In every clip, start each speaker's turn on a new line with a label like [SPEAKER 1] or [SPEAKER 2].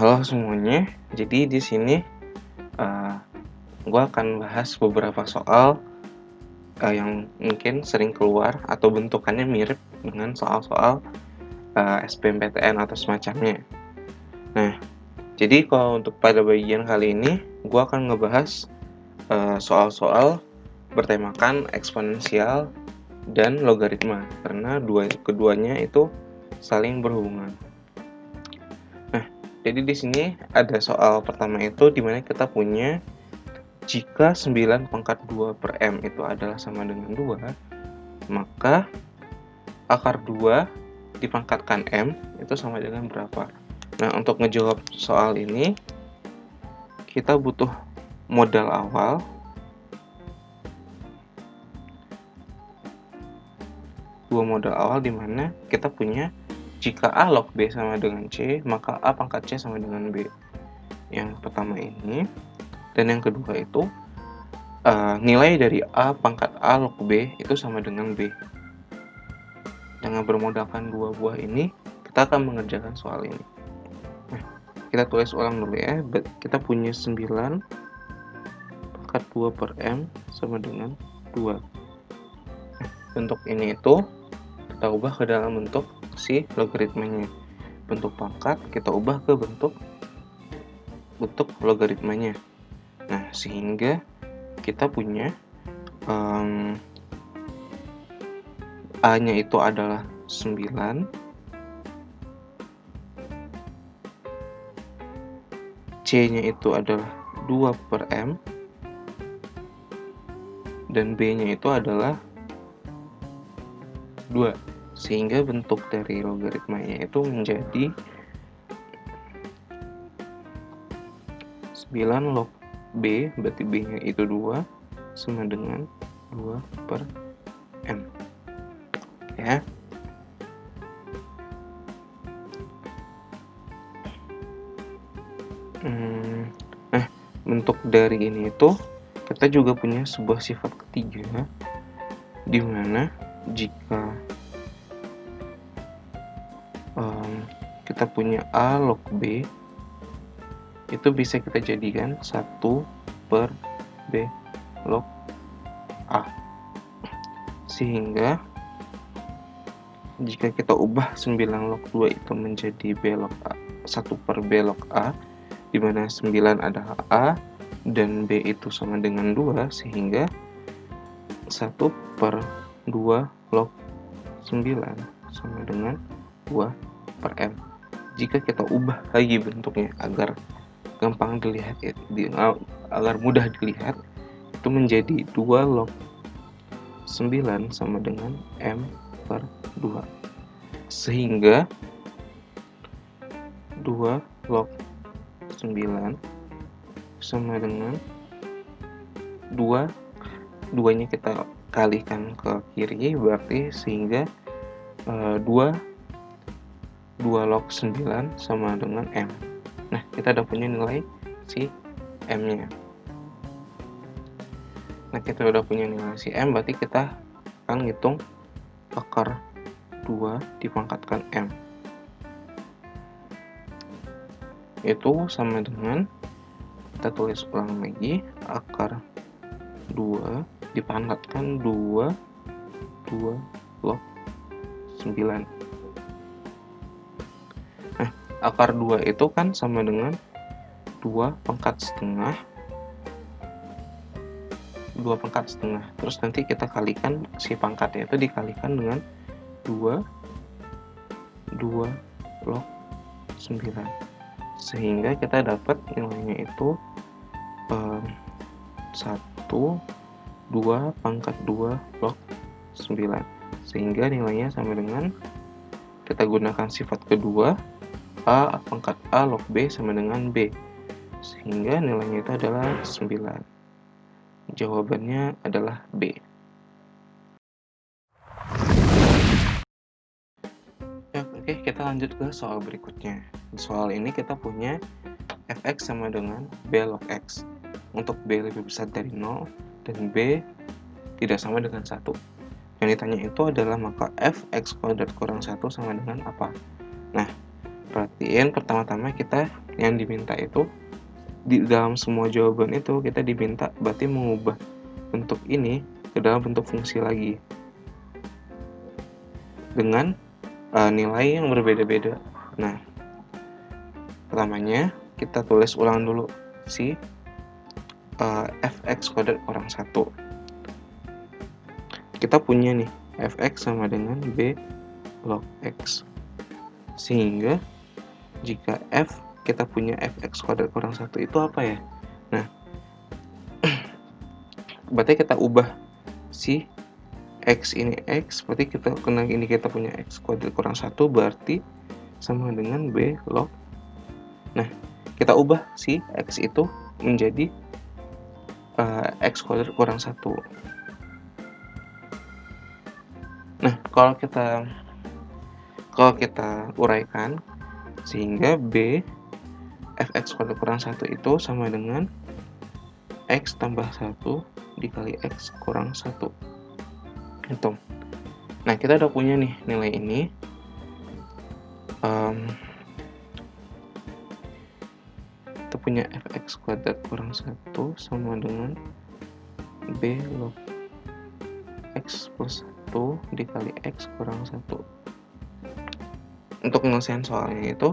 [SPEAKER 1] Halo semuanya, jadi di sini gue akan bahas beberapa soal yang mungkin sering keluar atau bentukannya mirip dengan soal-soal SBMPTN atau semacamnya. Nah, jadi kalau untuk pada bagian kali ini, gue akan ngebahas soal-soal bertemakan eksponensial dan logaritma, karena keduanya itu saling berhubungan. Nah, jadi di sini ada soal pertama itu di mana kita punya jika 9 pangkat 2 per M itu adalah sama dengan 2, maka akar 2 dipangkatkan M itu sama dengan berapa? Nah, untuk ngejawab soal ini, kita butuh modal awal. Dua modal awal di mana kita punya jika A log B sama dengan C, maka A pangkat C sama dengan B. Yang pertama ini. Dan yang kedua itu nilai dari A pangkat A log B itu sama dengan B. Dengan bermodalkan dua buah ini, kita akan mengerjakan soal ini. Nah, kita tulis ulang dulu ya. Kita punya 9 pangkat 2 per M sama dengan 2. Bentuk ini itu kita ubah ke dalam bentuk si logaritmanya. Bentuk pangkat kita ubah ke bentuk logaritmanya. Nah, sehingga kita punya A-nya itu adalah 9, C-nya itu adalah 2 per M, dan B-nya itu adalah 2. Sehingga bentuk dari logaritmanya itu menjadi 9 log B, berarti B-nya itu 2, sama dengan 2 per M. Ya. Nah, bentuk dari ini itu kita juga punya sebuah sifat ketiga, di mana jika kita punya A log B, itu bisa kita jadikan 1 per B log A. Sehingga jika kita ubah 9 log 2 itu menjadi B log A, 1 per B log A, di mana 9 adalah A dan B itu sama dengan 2, sehingga 1 per 2 log 9 sama dengan 2 per M. Jika kita ubah lagi bentuknya agar gampang dilihat, agar mudah dilihat, itu menjadi 2 log 9 sama dengan M per 2. Sehingga 2 log 9 sama dengan 2-nya kita kalikan ke kiri, berarti sehingga 2 log 9 sama dengan M. Nah, kita udah punya nilai si M-nya. Nah, kita udah punya nilai si M, berarti kita akan ngitung akar 2 dipangkatkan M. Itu sama dengan, kita tulis ulang lagi, akar 2 dipangkatkan 2 log 9. Nah, akar 2 itu kan sama dengan 2 pangkat setengah. Terus nanti kita kalikan si pangkatnya itu dikalikan dengan 2 log 9. Sehingga kita dapat nilainya itu 2 pangkat 2 log 9. Sehingga nilainya sama dengan, kita gunakan sifat kedua, A pangkat A log B sama dengan B. Sehingga nilainya itu adalah 9. Jawabannya adalah B. Ya, oke, kita lanjut ke soal berikutnya. Di soal ini kita punya fx sama dengan b log x. Untuk b lebih besar dari 0 dan b tidak sama dengan 1. Yang ditanya itu adalah maka fx kuadrat kurang 1 sama dengan apa? Nah, perhatiin pertama-tama kita yang diminta itu di dalam semua jawaban itu kita diminta berarti mengubah bentuk ini ke dalam bentuk fungsi lagi dengan nilai yang berbeda-beda. Nah, pertamanya kita tulis ulang dulu si fx kuadrat kurang 1. Kita punya nih fx sama dengan b log x. Sehingga jika kita punya fx kuadrat kurang 1 itu apa ya? Nah, berarti kita ubah si x ini x, berarti kita punya x kuadrat kurang 1 berarti sama dengan b log. Nah, kita ubah si x itu menjadi x kuadrat kurang 1. Nah, kalau kita uraikan sehingga b fx kuadrat kurang 1 itu sama dengan x tambah 1 dikali x kurang 1. Hitung. Nah, kita udah punya nih nilai ini. Kita punya fx kuadrat kurang 1 sama dengan b log x plus 1 dikali x kurang 1. Untuk penyelesaian soalnya itu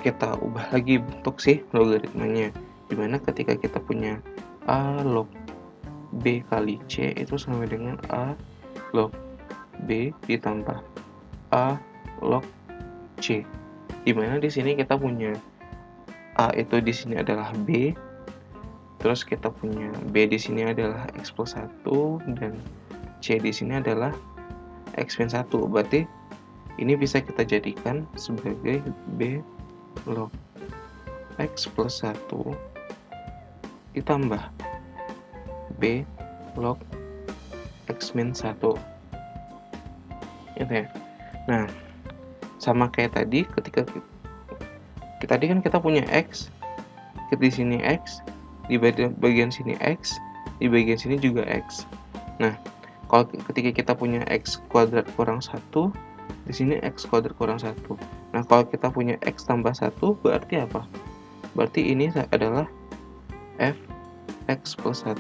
[SPEAKER 1] kita ubah lagi bentuk si logaritmanya, dimana ketika kita punya a log b kali c itu sama dengan a log b ditambah a log c, dimana di sini kita punya a itu di sini adalah b, terus kita punya b di sini adalah x plus 1 dan c di sini adalah x min 1. Berarti ini bisa kita jadikan sebagai b log x plus 1 ditambah b log x min 1. Gitu ya. Nah, sama kayak tadi ketika tadi kan kita punya x, di sini x, di bagian sini x, di bagian sini juga x. Nah, kalau ketika kita punya x kuadrat kurang 1, di sini x kuadrat kurang 1. Nah, kalau kita punya x tambah 1 berarti apa? Berarti ini adalah fx plus 1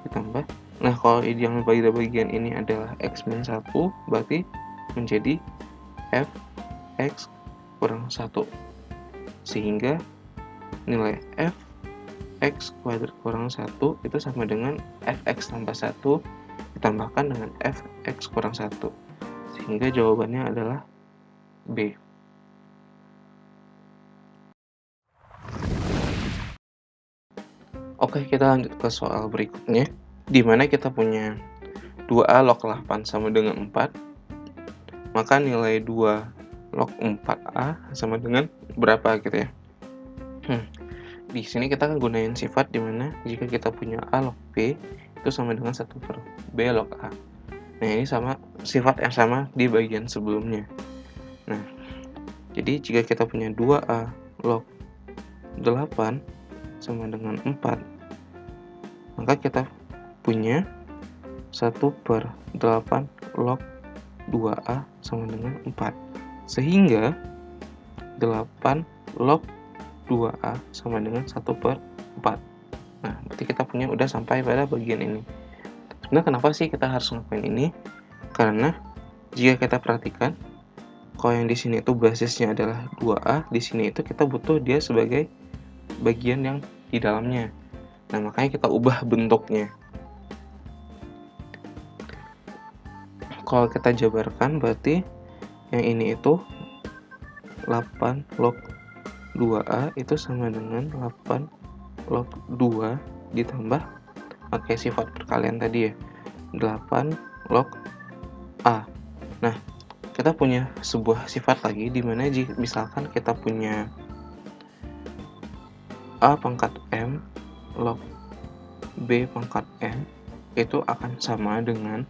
[SPEAKER 1] ditambah. Nah, kalau yang bagian ini adalah x min 1 berarti menjadi fx kurang 1. Sehingga nilai fx kuadrat kurang 1 itu sama dengan fx tambah 1 ditambahkan dengan fx kurang 1. Sehingga jawabannya adalah B. Oke, kita lanjut ke soal berikutnya, di mana kita punya 2A log 8 sama dengan 4, maka nilai 2 log 4A sama dengan berapa gitu ya. Di sini kita akan gunain sifat di mana jika kita punya A log B itu sama dengan 1 per B log A. Nah, ini sama sifat yang sama di bagian sebelumnya. Nah, jadi jika kita punya 2A log 8 sama dengan 4, maka kita punya 1 per 8 log 2A sama dengan 4. Sehingga 8 log 2A sama dengan 1 per 4. Nah, berarti kita punya udah sampai pada bagian ini. Sebenarnya kenapa sih kita harus ngelakuin ini? Karena jika kita perhatikan, kalau yang di sini itu basisnya adalah 2A, di sini itu kita butuh dia sebagai bagian yang di dalamnya. Nah, makanya kita ubah bentuknya. Kalau kita jabarkan berarti yang ini itu 8 log 2A itu sama dengan 8 log 2 ditambah pakai sifat perkalian tadi ya, 8 log A. Nah, kita punya sebuah sifat lagi di mana misalkan kita punya A pangkat M log B pangkat M itu akan sama dengan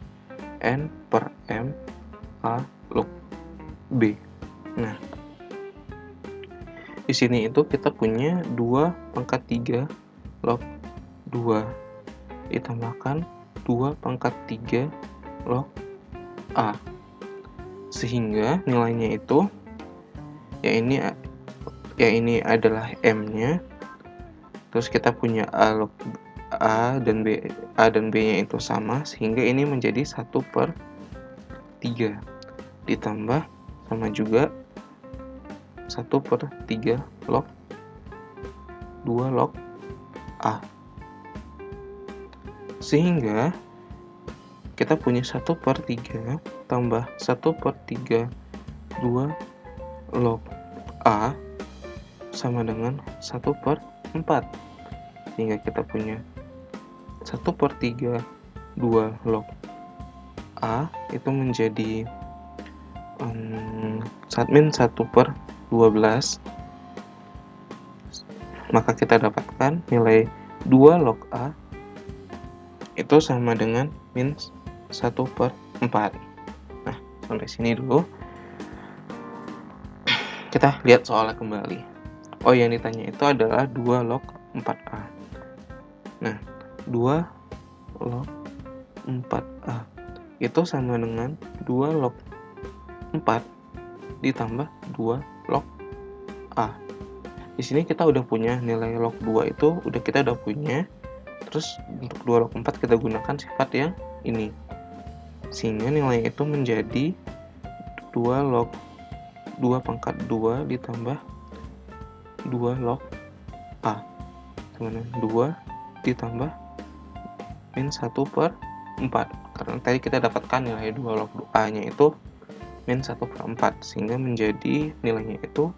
[SPEAKER 1] N per M A log B. Nah, di sini itu kita punya 2 pangkat 3 log 2 ditambahkan 2 pangkat 3 log A. Sehingga nilainya itu yang ini adalah M-nya, terus kita punya A dan B-nya itu sama, sehingga ini menjadi 1/3 ditambah sama juga 1/3 log 2 log A, sehingga kita punya 1/3 tambah 1/3 2 log A sama dengan 1/4, sehingga kita punya 1/3 2 log A itu menjadi min 1/12, maka kita dapatkan nilai 2 log A itu sama dengan min 1/4. Nah, sampai sini dulu. Kita lihat soalnya kembali. Oh, yang ditanya itu adalah 2 log 4A. Nah, 2 log 4A itu sama dengan 2 log 4 ditambah 2 log A. Di sini kita udah punya nilai log 2 itu, kita udah punya. Terus untuk 2 log 4 kita gunakan sifat yang ini. Sehingga nilai itu menjadi 2 log 2 pangkat 2 ditambah 2 log A sama dengan 2 ditambah min 1/4, karena tadi kita dapatkan nilai 2 log A nya itu min 1/4, sehingga menjadi nilainya itu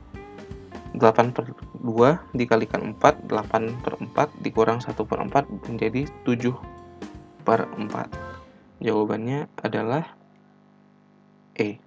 [SPEAKER 1] 8/2 dikalikan 4, 8/4 dikurang 1/4 menjadi 7/4. Jawabannya adalah E.